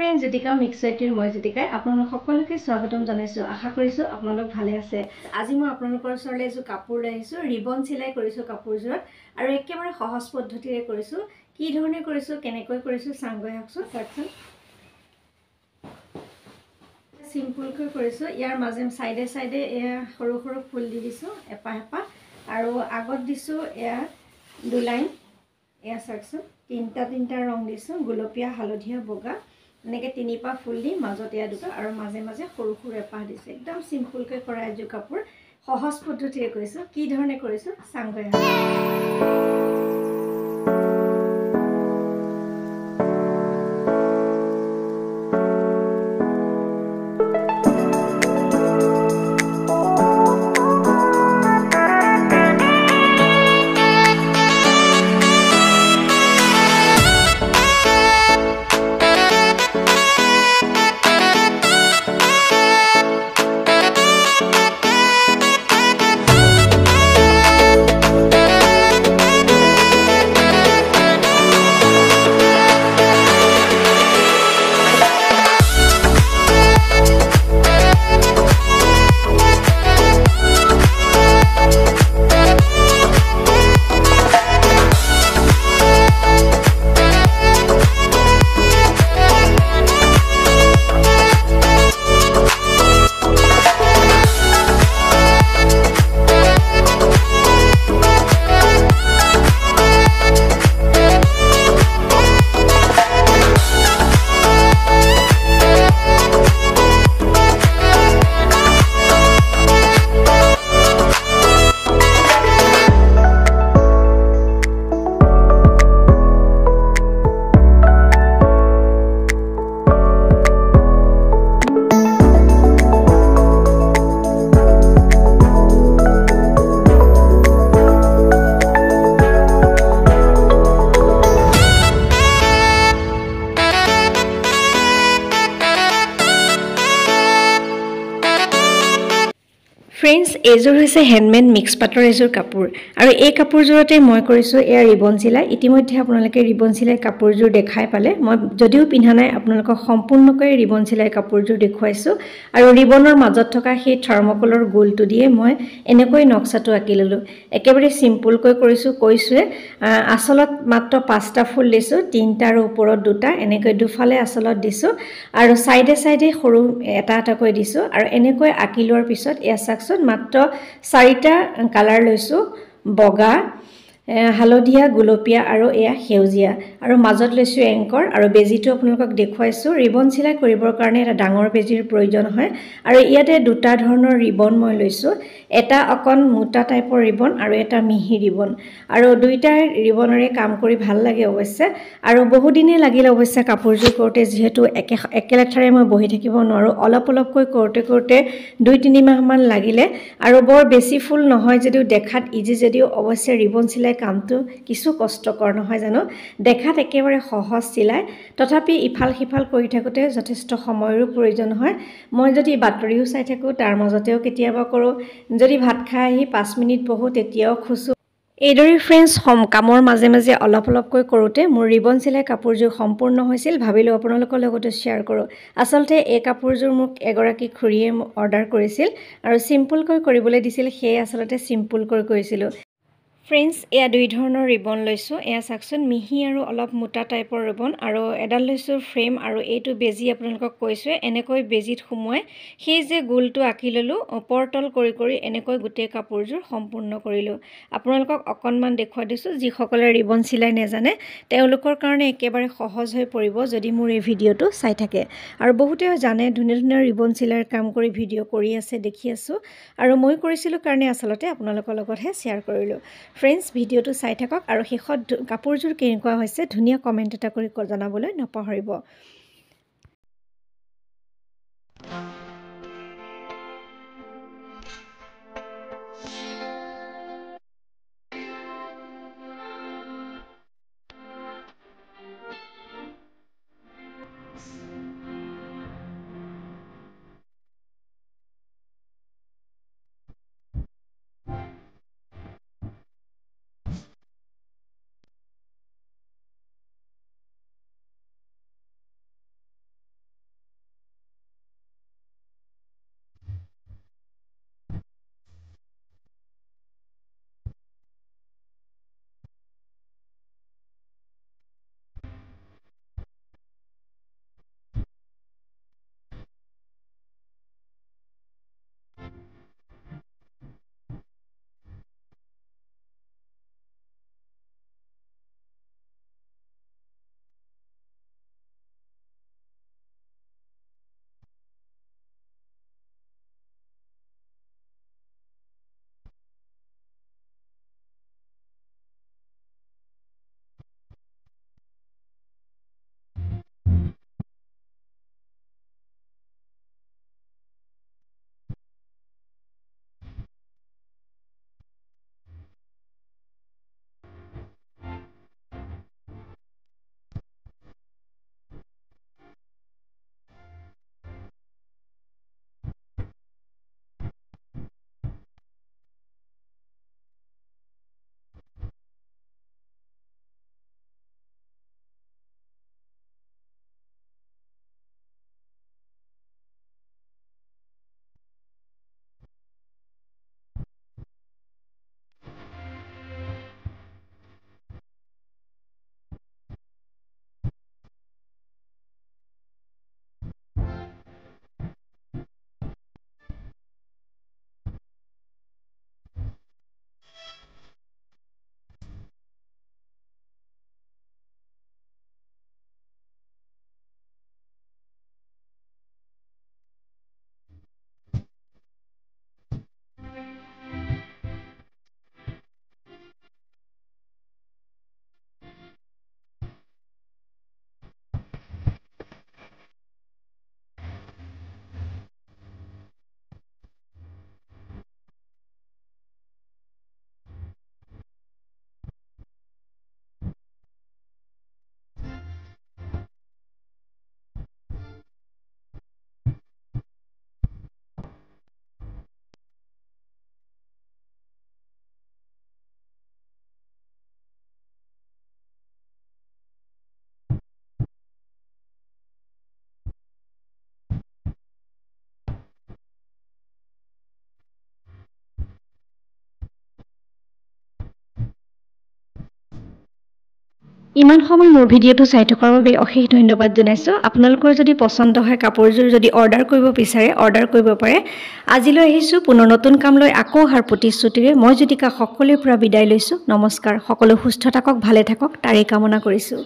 Friend Jyotika মিক্সাইটিৰ মই জ্যোতিকাই আপোনালোক সকলোকে স্বাগতম জনাইছো। আশা কৰিছো আপোনালোক ভালে আছে। আজি মই আপোনালোকৰ ওচৰলৈ এযোৰ কাপোৰ লৈ আহিছো। ৰিবন চিলাই কৰিছো কাপোৰযোৰত আৰু একেবাৰে সহজ পদ্ধতিৰে কৰিছো। কি ধৰণে কৰিছো কেনেকৈ কৰিছো চাংগৈ আহকচোন। চাওকচোন সিম্পলকৈ কৰিছো। ইয়াৰ মাজে সাইডে সাইডে সৰু সৰু ফুল দি দিছো এপাহ এপাহ আৰু আগত দিছো এয়া দু লাইন। এয়া চাওকচোন তিনটা ৰং দিছো, গুলপীয়া হালধীয়া বগা এনেকে তিনিপাহ ফুল দি মাজত এয়া দুটা আৰু মাজে মাজে সৰু সৰু এপাহ দিছে। একদম সিম্পলকৈ কৰা এযোৰ কাপোৰ সহজ পদ্ধতিৰে কৰিছো। কি ধৰণে কৰিছো চাংগৈ ফ্ৰেন্ডছ এযোৰ হৈছে হেণ্ডমেড মিক্স পাটৰ এযোৰ কাপোৰ আৰু এই কাপোৰযোৰতে মই কৰিছো এয়া ৰিবন চিলাই। ইতিমধ্যে আপোনালোকে ৰিবন চিলাই কাপোৰযোৰ দেখাই পালে। মই যদিও পিন্ধা নাই আপোনালোকক সম্পূৰ্ণকৈ ৰিবন চিলাই কাপোৰযোৰ দেখুৱাইছো আৰু ৰিবনৰ মাজত থকা সেই থাৰ্মকলৰ গোলটো দিয়ে মই এনেকৈ নক্সাটো আঁকি ললো। একেবাৰে সিম্পলকৈ কৈছোৱে আচলত মাত্ৰ 5টা ফুল দিছো, 3টা আৰু ওপৰত 2টা এনেকৈ দুফালে আচলত দিছো আৰু সাইডে সাইডে সৰু এটা এটাকৈ দিছো আৰু এনেকৈ আঁকি লোৱাৰ পিছত এয়া চাওকচোন মাত্ৰ 4টা কালাৰ লৈছো, বগা, হালধীয়া, গুলপীয়া আৰু এয়া সেউজীয়া আৰু মাজত লৈছো এংকৰ আৰু বেজিটো আপোনালোকক দেখুৱাইছো। ৰিবন চিলাই কৰিবৰ কাৰণে এটা ডাঙৰ বেজিৰ প্ৰয়োজন হয় আৰু ইয়াতে দুটা ধৰণৰ ৰিবন মই লৈছো। এটা অকন মোটা টাইপৰ ৰিবন আৰু এটা মিহি ৰিবন আৰু দুইটা ৰিবনৰে কাম কৰি ভাল লাগে অৱশ্যে আৰু বহু দিনে লাগিল অৱশ্যে কাপোৰযোৰ কৰোতে, যিহেতু একেলেঠাৰে মই বহি থাকিব নোৱাৰো। অলপ অলপকৈ কৰোতে 2-3 মাহ মান লাগিলে আৰু বৰ বেছি ফুল নহয় যদিও দেখাত ইজি, যদিও অৱশ্যে ৰিবন চিলাই কামটো কিছু কষ্টকৰ নহয় জানো। দেখাত একেবাৰে সহজ চিলাই, তথাপি ইফাল সিফাল কৰি থাকোতে যথেষ্ট সময়ৰো প্ৰয়োজন হয়। মই যদি বাতৰিও চাই থাকো তাৰ মাজতেও কেতিয়াবা কৰো, যদি ভাত খাই আহি 5 মিনিট বহো তেতিয়াও খুচো। এইদৰে ফ্ৰেন্ডছ কামৰ মাজে মাজে অলপ অলপকৈ কৰোতে মোৰ ৰিবন চিলাই কাপোৰযোৰ সম্পূৰ্ণ হৈছিল। ভাবিলো আপোনালোকৰ লগতে শ্বেয়াৰ কৰো। আচলতে এই কাপোৰযোৰ মোক এগৰাকী খুৰীয়ে অৰ্ডাৰ কৰিছিল আৰু সিম্পলকৈ কৰিবলৈ দিছিল, সেয়ে আচলতে সিম্পলকৈ কৰিছিলো। ফ্ৰেন্ডছ এয়া দুই ধৰণৰ ৰিবন লৈছো। এয়া চাওকচোন মিহি আৰু অলপ মোটা টাইপৰ ৰিবন আৰু এডাল লৈছো ফ্ৰেম আৰু এইটো বেজি আপোনালোকক কৈছোৱে এনেকৈ বেজিত সুমুৱাই সেই যে গোলটো আঁকি ললো, ওপৰতল কৰি এনেকৈ গোটেই কাপোৰযোৰ সম্পূৰ্ণ কৰিলো। আপোনালোকক অকনমান দেখুৱাই দিছো। যিসকলে ৰিবন চিলাই নেজানে তেওঁলোকৰ কাৰণে একেবাৰে সহজ হৈ পৰিব যদি মোৰ এই ভিডিঅটো চাই থাকে। আৰু বহুতে জানে ধুনীয়া ধুনীয়া ৰিবন চিলাইৰ কাম কৰি ভিডিঅ' কৰি আছে দেখি আছো আৰু মই কৰিছিলো কাৰণে আচলতে আপোনালোকৰ লগতহে শ্বেয়াৰ কৰিলো। ফ্ৰেন্ডছ ভিডিঅ'টো চাই থাকক আৰু শেষত কাপোৰযোৰ কেনেকুৱা হৈছে ধুনীয়া কমেণ্ট এটা কৰি জনাবলৈ নাপাহৰিব। ইমান সময় মোৰ ভিডিঅ'টো চাই থকাৰ বাবে অশেষ ধন্যবাদ জনাইছোঁ। আপোনালোকৰ যদি পচন্দ হয় কাপোৰযোৰ যদি অৰ্ডাৰ কৰিব বিচাৰে অৰ্ডাৰ কৰিব পাৰে। আজিলৈ আহিছোঁ পুনৰ নতুন কাম লৈ আকৌ অহাৰ প্ৰতিশ্ৰুতিৰে মই জ্যোতিকা সকলোৰে পৰা বিদায় লৈছোঁ। নমস্কাৰ। সকলো সুস্থ থাকক, ভালে থাকক তাৰেই কামনা কৰিছোঁ।